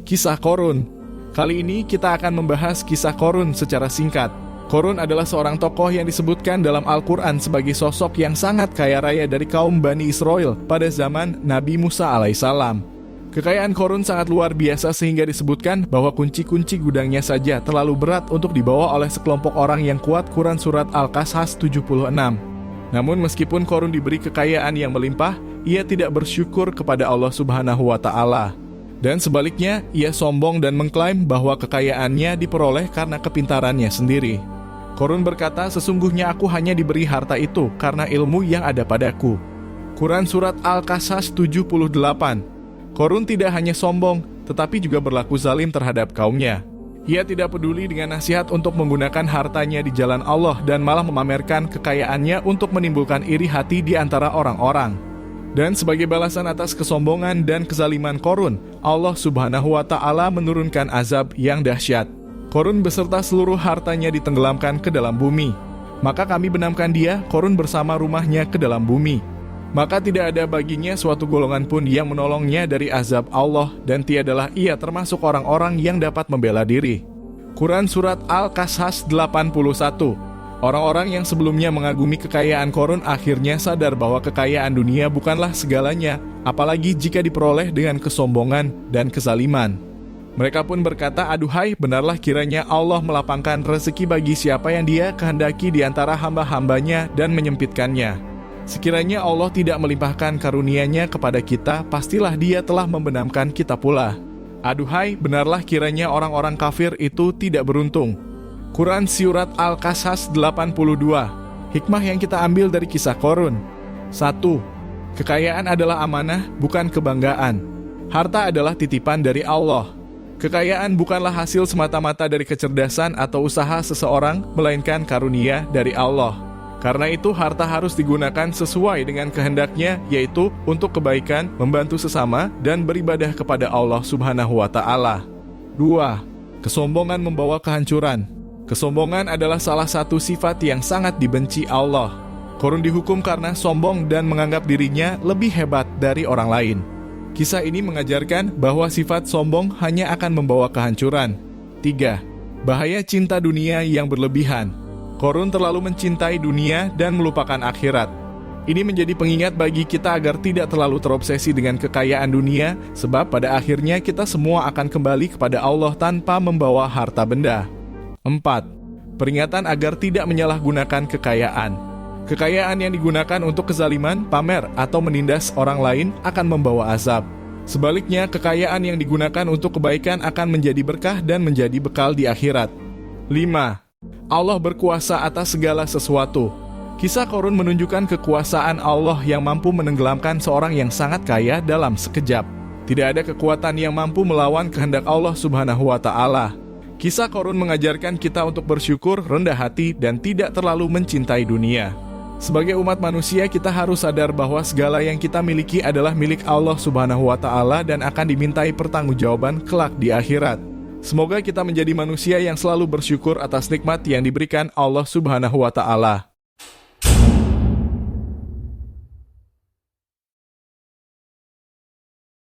Kisah Qorun. Kali ini kita akan membahas kisah Qorun secara singkat. Qorun adalah seorang tokoh yang disebutkan dalam Al-Quran sebagai sosok yang sangat kaya raya dari kaum Bani Israel pada zaman Nabi Musa alaihissalam. Kekayaan Qorun sangat luar biasa sehingga disebutkan bahwa kunci-kunci gudangnya saja terlalu berat untuk dibawa oleh sekelompok orang yang kuat. Quran Surat Al-Qasas 76. Namun meskipun Qorun diberi kekayaan yang melimpah, ia tidak bersyukur kepada Allah Subhanahu wa Ta'ala. Dan sebaliknya, ia sombong dan mengklaim bahwa kekayaannya diperoleh karena kepintarannya sendiri. Qorun berkata, sesungguhnya aku hanya diberi harta itu karena ilmu yang ada padaku. Quran Surat Al-Qasas 78. Qorun tidak hanya sombong, tetapi juga berlaku zalim terhadap kaumnya. Ia tidak peduli dengan nasihat untuk menggunakan hartanya di jalan Allah dan malah memamerkan kekayaannya untuk menimbulkan iri hati di antara orang-orang. Dan sebagai balasan atas kesombongan dan kezaliman Qorun, Allah Subhanahu wa Ta'ala menurunkan azab yang dahsyat. Qorun beserta seluruh hartanya ditenggelamkan ke dalam bumi. Maka kami benamkan dia, Qorun bersama rumahnya ke dalam bumi. Maka tidak ada baginya suatu golongan pun yang menolongnya dari azab Allah, dan tiadalah ia termasuk orang-orang yang dapat membela diri. Quran Surat Al-Qasas 81. Orang-orang yang sebelumnya mengagumi kekayaan Qorun akhirnya sadar bahwa kekayaan dunia bukanlah segalanya, apalagi jika diperoleh dengan kesombongan dan kezaliman. Mereka pun berkata, aduhai, benarlah kiranya Allah melapangkan rezeki bagi siapa yang Dia kehendaki di antara hamba-hambanya dan menyempitkannya. Sekiranya Allah tidak melimpahkan karunia-Nya kepada kita, pastilah Dia telah membenamkan kita pula. Aduhai, benarlah kiranya orang-orang kafir itu tidak beruntung. Quran Surat Al-Qasas 82. Hikmah yang kita ambil dari kisah Qorun. 1. Kekayaan adalah amanah, bukan kebanggaan. Harta adalah titipan dari Allah. Kekayaan bukanlah hasil semata-mata dari kecerdasan atau usaha seseorang, melainkan karunia dari Allah. Karena itu harta harus digunakan sesuai dengan kehendaknya, yaitu untuk kebaikan, membantu sesama, dan beribadah kepada Allah Subhanahu wa Ta'ala. 2. Kesombongan membawa kehancuran. Kesombongan adalah salah satu sifat yang sangat dibenci Allah. Qorun dihukum karena sombong dan menganggap dirinya lebih hebat dari orang lain. Kisah ini mengajarkan bahwa sifat sombong hanya akan membawa kehancuran. 3. Bahaya cinta dunia yang berlebihan. Qorun terlalu mencintai dunia dan melupakan akhirat. Ini menjadi pengingat bagi kita agar tidak terlalu terobsesi dengan kekayaan dunia, sebab pada akhirnya kita semua akan kembali kepada Allah tanpa membawa harta benda. 4. Peringatan agar tidak menyalahgunakan kekayaan. Kekayaan yang digunakan untuk kezaliman, pamer, atau menindas orang lain akan membawa azab. Sebaliknya, kekayaan yang digunakan untuk kebaikan akan menjadi berkah dan menjadi bekal di akhirat. 5. Allah berkuasa atas segala sesuatu. Kisah Qorun menunjukkan kekuasaan Allah yang mampu menenggelamkan seorang yang sangat kaya dalam sekejap. Tidak ada kekuatan yang mampu melawan kehendak Allah Subhanahu wa Ta'ala. Kisah Qorun mengajarkan kita untuk bersyukur, rendah hati, dan tidak terlalu mencintai dunia. Sebagai umat manusia, kita harus sadar bahwa segala yang kita miliki adalah milik Allah Subhanahu wa Ta'ala dan akan dimintai pertanggungjawaban kelak di akhirat. Semoga kita menjadi manusia yang selalu bersyukur atas nikmat yang diberikan Allah Subhanahu wa Ta'ala.